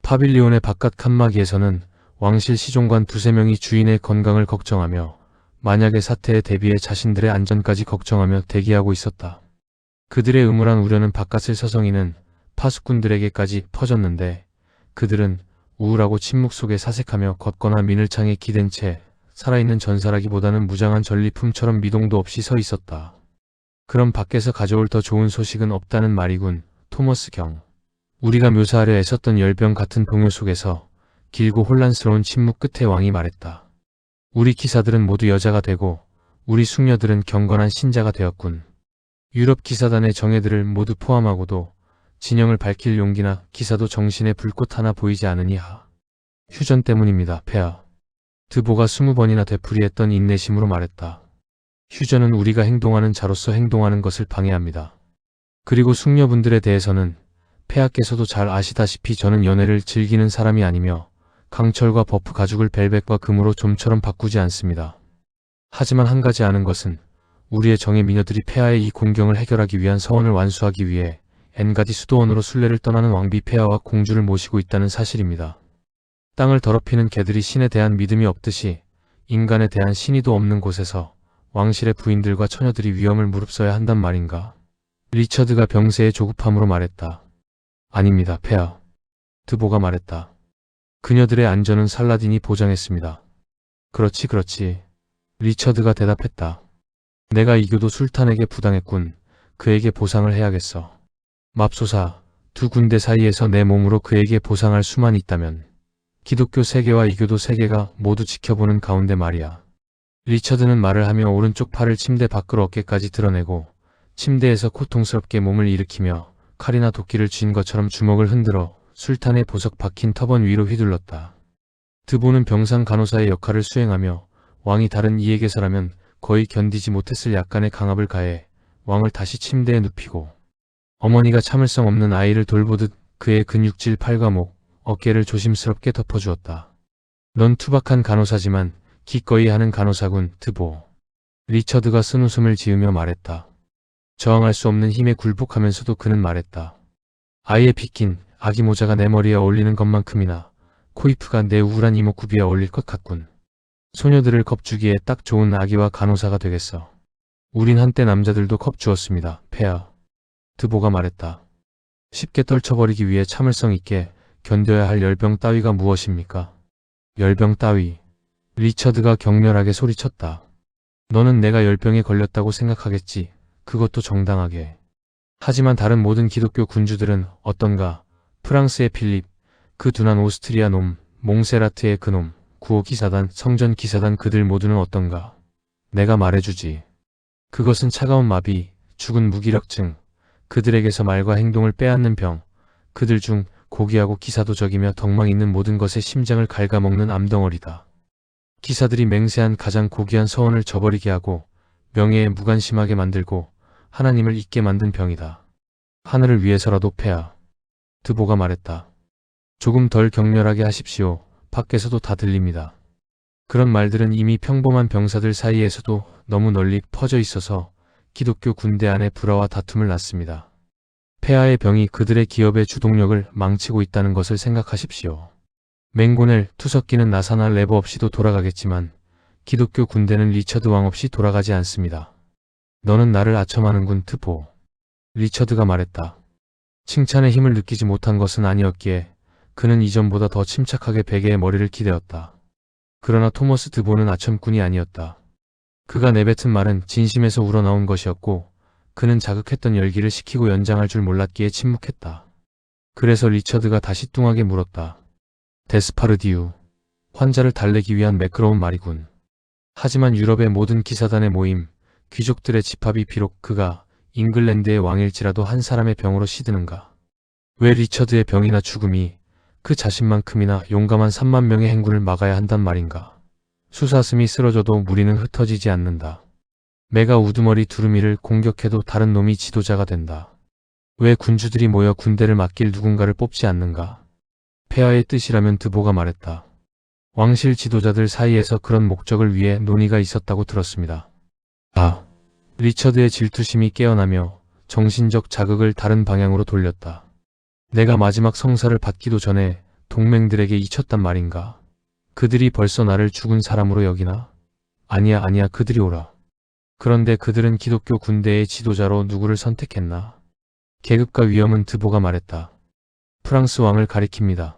파빌리온의 바깥 칸막이에서는 왕실 시종관 두세 명이 주인의 건강을 걱정하며 만약의 사태에 대비해 자신들의 안전까지 걱정하며 대기하고 있었다. 그들의 음울한 우려는 바깥을 서성이는 파수꾼들에게까지 퍼졌는데 그들은 우울하고 침묵 속에 사색하며 걷거나 민을창에 기댄 채 살아있는 전사라기보다는 무장한 전리품처럼 미동도 없이 서 있었다. 그럼 밖에서 가져올 더 좋은 소식은 없다는 말이군, 토머스 경. 우리가 묘사하려 애썼던 열병 같은 동요 속에서 길고 혼란스러운 침묵 끝에 왕이 말했다. 우리 기사들은 모두 여자가 되고 우리 숙녀들은 경건한 신자가 되었군. 유럽 기사단의 정예들을 모두 포함하고도 진영을 밝힐 용기나 기사도 정신에 불꽃 하나 보이지 않으니 휴전 때문입니다, 폐하. 드보가 20번이나 되풀이했던 인내심으로 말했다. 휴전은 우리가 행동하는 자로서 행동하는 것을 방해합니다. 그리고 숙녀분들에 대해서는 폐하께서도 잘 아시다시피 저는 연애를 즐기는 사람이 아니며 강철과 버프 가죽을 벨벳과 금으로 좀처럼 바꾸지 않습니다. 하지만 한 가지 아는 것은 우리의 정예 미녀들이 폐하의 이 곤경을 해결하기 위한 서원을 완수하기 위해 엔가디 수도원으로 순례를 떠나는 왕비 폐하와 공주를 모시고 있다는 사실입니다. 땅을 더럽히는 개들이 신에 대한 믿음이 없듯이 인간에 대한 신의도 없는 곳에서 왕실의 부인들과 처녀들이 위험을 무릅써야 한단 말인가. 리처드가 병세의 조급함으로 말했다. 아닙니다, 폐하. 드보가 말했다. 그녀들의 안전은 살라딘이 보장했습니다. 그렇지, 그렇지. 리처드가 대답했다. 내가 이교도 술탄에게 부당했군. 그에게 보상을 해야겠어. 맙소사, 두 군대 사이에서 내 몸으로 그에게 보상할 수만 있다면 기독교 세계와 이교도 세계가 모두 지켜보는 가운데 말이야. 리처드는 말을 하며 오른쪽 팔을 침대 밖으로 어깨까지 드러내고 침대에서 고통스럽게 몸을 일으키며 칼이나 도끼를 쥔 것처럼 주먹을 흔들어 술탄의 보석 박힌 터번 위로 휘둘렀다. 드보는 병상 간호사의 역할을 수행하며 왕이 다른 이에게서라면 거의 견디지 못했을 약간의 강압을 가해 왕을 다시 침대에 눕히고 어머니가 참을성 없는 아이를 돌보듯 그의 근육질 팔과 목, 어깨를 조심스럽게 덮어주었다. 넌 투박한 간호사지만 기꺼이 하는 간호사군, 드보. 리처드가 쓴웃음을 지으며 말했다. 저항할 수 없는 힘에 굴복하면서도 그는 말했다. 아이의 빗긴 아기 모자가 내 머리에 어울리는 것만큼이나 코이프가 내 우울한 이목구비에 어울릴 것 같군. 소녀들을 겁주기에 딱 좋은 아기와 간호사가 되겠어. 우린 한때 남자들도 겁주었습니다, 폐하. 드보가 말했다. 쉽게 떨쳐버리기 위해 참을성 있게 견뎌야 할 열병 따위가 무엇입니까? 열병 따위. 리처드가 격렬하게 소리쳤다. 너는 내가 열병에 걸렸다고 생각하겠지. 그것도 정당하게. 하지만 다른 모든 기독교 군주들은 어떤가? 프랑스의 필립, 그 둔한 오스트리아 놈, 몽세라트의 그놈, 구호 기사단, 성전 기사단 그들 모두는 어떤가? 내가 말해주지. 그것은 차가운 마비, 죽은 무기력증, 그들에게서 말과 행동을 빼앗는 병, 그들 중 고귀하고 기사도적이며 덕망 있는 모든 것에 심장을 갉아먹는 암덩어리다. 기사들이 맹세한 가장 고귀한 서원을 저버리게 하고 명예에 무관심하게 만들고 하나님을 잊게 만든 병이다. 하늘을 위해서라도 폐하. 드보가 말했다. 조금 덜 격렬하게 하십시오. 밖에서도 다 들립니다. 그런 말들은 이미 평범한 병사들 사이에서도 너무 널리 퍼져 있어서 기독교 군대 안에 불화와 다툼을 낳습니다. 폐하의 병이 그들의 기업의 주동력을 망치고 있다는 것을 생각하십시오. 맹고넬, 투석기는 나사나 레버 없이도 돌아가겠지만 기독교 군대는 리처드 왕 없이 돌아가지 않습니다. 너는 나를 아첨하는군, 트보. 리처드가 말했다. 칭찬의 힘을 느끼지 못한 것은 아니었기에 그는 이전보다 더 침착하게 베개에 머리를 기대었다. 그러나 토머스 드보는 아첨꾼이 아니었다. 그가 내뱉은 말은 진심에서 우러나온 것이었고 그는 자극했던 열기를 식히고 연장할 줄 몰랐기에 침묵했다. 그래서 리처드가 다시 뚱하게 물었다. 데스파르디우. 환자를 달래기 위한 매끄러운 말이군. 하지만 유럽의 모든 기사단의 모임, 귀족들의 집합이 비록 그가 잉글랜드의 왕일지라도 한 사람의 병으로 시드는가? 왜 리처드의 병이나 죽음이 그 자신만큼이나 용감한 3만 명의 행군을 막아야 한단 말인가? 수사슴이 쓰러져도 무리는 흩어지지 않는다. 매가 우두머리 두루미를 공격해도 다른 놈이 지도자가 된다. 왜 군주들이 모여 군대를 맡길 누군가를 뽑지 않는가? 폐하의 뜻이라면 드보가 말했다. 왕실 지도자들 사이에서 그런 목적을 위해 논의가 있었다고 들었습니다. 리처드의 질투심이 깨어나며 정신적 자극을 다른 방향으로 돌렸다. 내가 마지막 성사를 받기도 전에 동맹들에게 잊혔단 말인가? 그들이 벌써 나를 죽은 사람으로 여기나? 아니야, 아니야, 그들이 오라. 그런데 그들은 기독교 군대의 지도자로 누구를 선택했나? 계급과 위엄은 드보가 말했다. 프랑스 왕을 가리킵니다.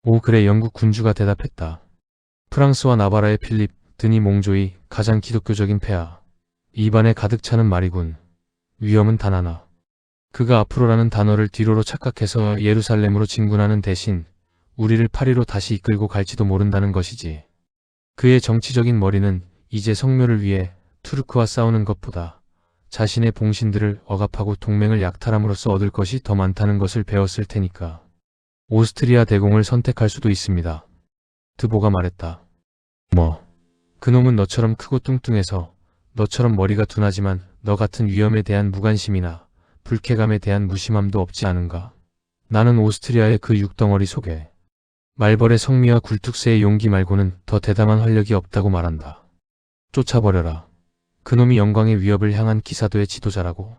오, 그래, 영국 군주가 대답했다. 프랑스와 나바라의 필립, 드니 몽조이, 가장 기독교적인 폐하. 입안에 가득 차는 말이군. 위엄은 단 하나. 그가 앞으로라는 단어를 뒤로로 착각해서 예루살렘으로 진군하는 대신 우리를 파리로 다시 이끌고 갈지도 모른다는 것이지. 그의 정치적인 머리는 이제 성묘를 위해 투르크와 싸우는 것보다 자신의 봉신들을 억압하고 동맹을 약탈함으로써 얻을 것이 더 많다는 것을 배웠을 테니까. 오스트리아 대공을 선택할 수도 있습니다. 드보가 말했다. 뭐? 그놈은 너처럼 크고 뚱뚱해서 너처럼 머리가 둔하지만 너 같은 위험에 대한 무관심이나 불쾌감에 대한 무심함도 없지 않은가? 나는 오스트리아의 그 육덩어리 속에 말벌의 성미와 굴뚝새의 용기 말고는 더 대담한 활력이 없다고 말한다. 쫓아버려라. 그놈이 영광의 위협을 향한 기사도의 지도자라고.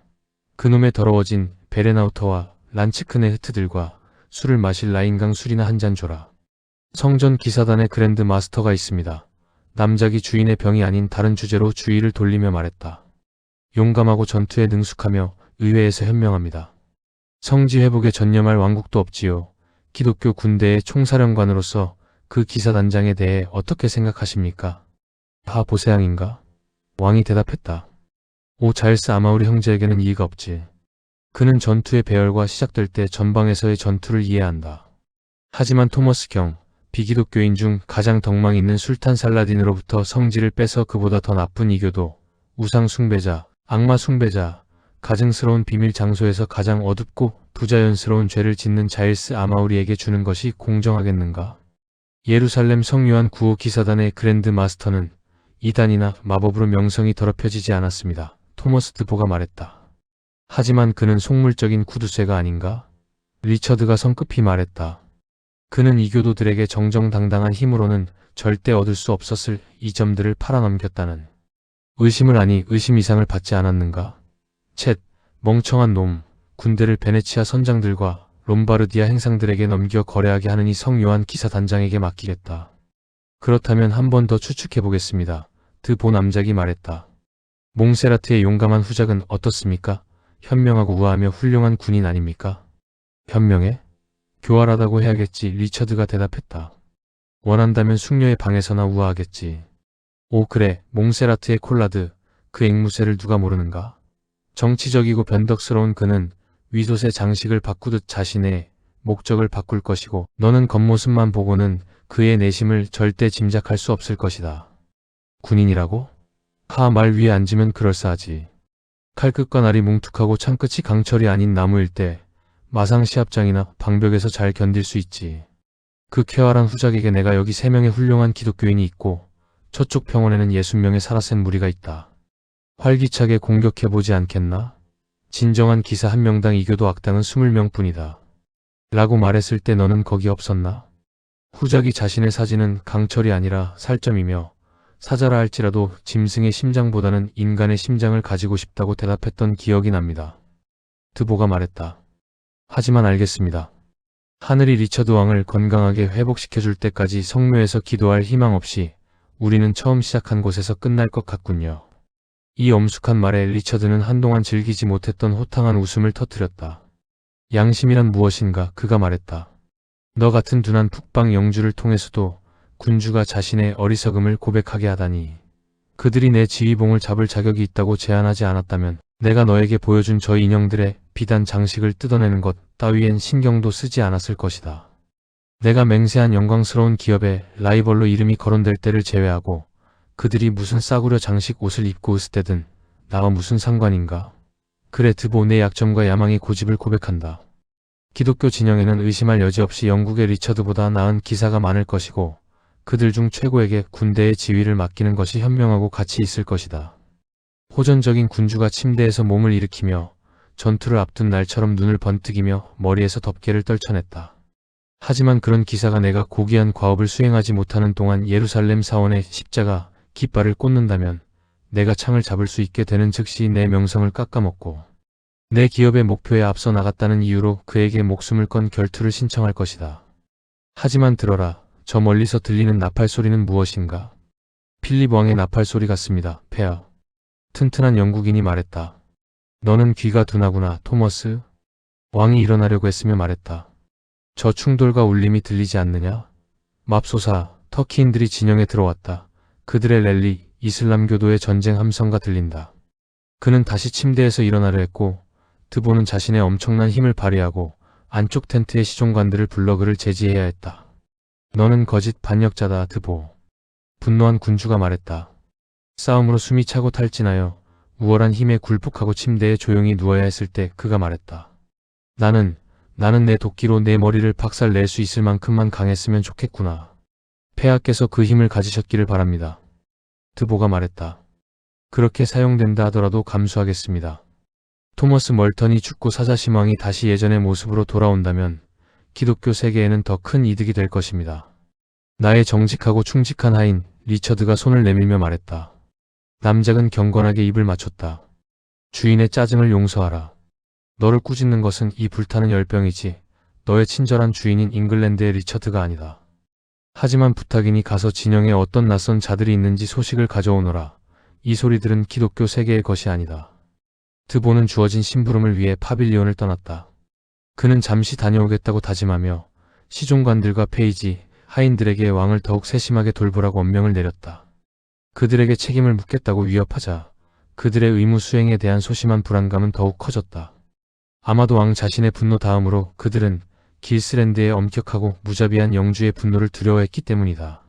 그놈의 더러워진 베레나우터와 란츠크네흐트들과 술을 마실 라인강 술이나 한 잔 줘라. 성전 기사단의 그랜드 마스터가 있습니다. 남작이 주인의 병이 아닌 다른 주제로 주의를 돌리며 말했다. 용감하고 전투에 능숙하며 의회에서 현명합니다. 성지 회복에 전념할 왕국도 없지요. 기독교 군대의 총사령관으로서 그 기사단장에 대해 어떻게 생각하십니까? 다 보세양인가? 왕이 대답했다. 오, 자일스 아마우리 형제에게는 이의가 없지. 그는 전투의 배열과 시작될 때 전방에서의 전투를 이해한다. 하지만 토머스 경, 비기독교인 중 가장 덕망 있는 술탄 살라딘으로부터 성지를 빼서 그보다 더 나쁜 이교도, 우상 숭배자, 악마 숭배자, 가증스러운 비밀 장소에서 가장 어둡고 부자연스러운 죄를 짓는 자일스 아마우리에게 주는 것이 공정하겠는가? 예루살렘 성요한 9호 기사단의 그랜드 마스터는 이단이나 마법으로 명성이 더럽혀지지 않았습니다. 토머스 드보가 말했다. 하지만 그는 속물적인 구두쇠가 아닌가? 리처드가 성급히 말했다. 그는 이교도들에게 정정당당한 힘으로는 절대 얻을 수 없었을 이 점들을 팔아넘겼다는 의심을 아니 의심 이상을 받지 않았는가? 쳇, 멍청한 놈, 군대를 베네치아 선장들과 롬바르디아 행상들에게 넘겨 거래하게 하는 이 성요한 기사단장에게 맡기겠다. 그렇다면 한 번 더 추측해보겠습니다. 드보 남작이 말했다. 몽세라트의 용감한 후작은 어떻습니까? 현명하고 우아하며 훌륭한 군인 아닙니까? 현명해? 교활하다고 해야겠지. 리처드가 대답했다. 원한다면 숙녀의 방에서나 우아하겠지. 오, 그래, 몽세라트의 콜라드, 그 앵무새를 누가 모르는가? 정치적이고 변덕스러운 그는 위솥의 장식을 바꾸듯 자신의 목적을 바꿀 것이고 너는 겉모습만 보고는 그의 내심을 절대 짐작할 수 없을 것이다. 군인이라고? 말 위에 앉으면 그럴싸하지. 칼끝과 날이 뭉툭하고 창끝이 강철이 아닌 나무일 때 마상 시합장이나 방벽에서 잘 견딜 수 있지. 그 쾌활한 후작에게 내가 여기 3명의 훌륭한 기독교인이 있고 저쪽 평원에는 60명의 사라센 무리가 있다. 활기차게 공격해보지 않겠나? 진정한 기사 한 명당 이교도 악당은 20명뿐이다. 라고 말했을 때 너는 거기 없었나? 후작이 자신의 사지는 강철이 아니라 살점이며 사자라 할지라도 짐승의 심장보다는 인간의 심장을 가지고 싶다고 대답했던 기억이 납니다. 드보가 말했다. 하지만 알겠습니다. 하늘이 리처드 왕을 건강하게 회복시켜줄 때까지 성묘에서 기도할 희망 없이 우리는 처음 시작한 곳에서 끝날 것 같군요. 이 엄숙한 말에 리처드는 한동안 즐기지 못했던 호탕한 웃음을 터뜨렸다. 양심이란 무엇인가? 그가 말했다. 너 같은 둔한 북방 영주를 통해서도 군주가 자신의 어리석음을 고백하게 하다니. 그들이 내 지휘봉을 잡을 자격이 있다고 제안하지 않았다면 내가 너에게 보여준 저 인형들의 비단 장식을 뜯어내는 것 따위엔 신경도 쓰지 않았을 것이다. 내가 맹세한 영광스러운 기업의 라이벌로 이름이 거론될 때를 제외하고 그들이 무슨 싸구려 장식 옷을 입고 으스대든 나와 무슨 상관인가? 그래, 드보, 내 약점과 야망의 고집을 고백한다. 기독교 진영에는 의심할 여지 없이 영국의 리처드보다 나은 기사가 많을 것이고 그들 중 최고에게 군대의 지휘를 맡기는 것이 현명하고 가치 있을 것이다. 호전적인 군주가 침대에서 몸을 일으키며 전투를 앞둔 날처럼 눈을 번뜩이며 머리에서 덮개를 떨쳐냈다. 하지만 그런 기사가 내가 고귀한 과업을 수행하지 못하는 동안 예루살렘 사원의 십자가 깃발을 꽂는다면 내가 창을 잡을 수 있게 되는 즉시 내 명성을 깎아먹고 내 기업의 목표에 앞서 나갔다는 이유로 그에게 목숨을 건 결투를 신청할 것이다. 하지만 들어라. 저 멀리서 들리는 나팔 소리는 무엇인가? 필립 왕의 나팔 소리 같습니다. 폐하. 튼튼한 영국인이 말했다. 너는 귀가 둔하구나, 토머스. 왕이 일어나려고 했으며 말했다. 저 충돌과 울림이 들리지 않느냐? 맙소사, 터키인들이 진영에 들어왔다. 그들의 랠리, 이슬람교도의 전쟁 함성가 들린다. 그는 다시 침대에서 일어나려 했고 드보는 자신의 엄청난 힘을 발휘하고 안쪽 텐트의 시종관들을 불러 그를 제지해야 했다. 너는 거짓 반역자다, 드보. 분노한 군주가 말했다. 싸움으로 숨이 차고 탈진하여 우월한 힘에 굴복하고 침대에 조용히 누워야 했을 때 그가 말했다. 나는 내 도끼로 내 머리를 박살 낼 수 있을 만큼만 강했으면 좋겠구나. 폐하께서 그 힘을 가지셨기를 바랍니다. 드보가 말했다. 그렇게 사용된다 하더라도 감수하겠습니다. 토머스 멀턴이 죽고 사자신왕이 다시 예전의 모습으로 돌아온다면 기독교 세계에는 더 큰 이득이 될 것입니다. 나의 정직하고 충직한 하인 리처드가 손을 내밀며 말했다. 남작은 경건하게 입을 맞췄다. 주인의 짜증을 용서하라. 너를 꾸짖는 것은 이 불타는 열병이지 너의 친절한 주인인 잉글랜드의 리처드가 아니다. 하지만 부탁이니 가서 진영에 어떤 낯선 자들이 있는지 소식을 가져오너라. 이 소리들은 기독교 세계의 것이 아니다. 드보는 주어진 심부름을 위해 파빌리온을 떠났다. 그는 잠시 다녀오겠다고 다짐하며 시종관들과 페이지, 하인들에게 왕을 더욱 세심하게 돌보라고 엄명을 내렸다. 그들에게 책임을 묻겠다고 위협하자 그들의 의무 수행에 대한 소심한 불안감은 더욱 커졌다. 아마도 왕 자신의 분노 다음으로 그들은 길스랜드의 엄격하고 무자비한 영주의 분노를 두려워했기 때문이다.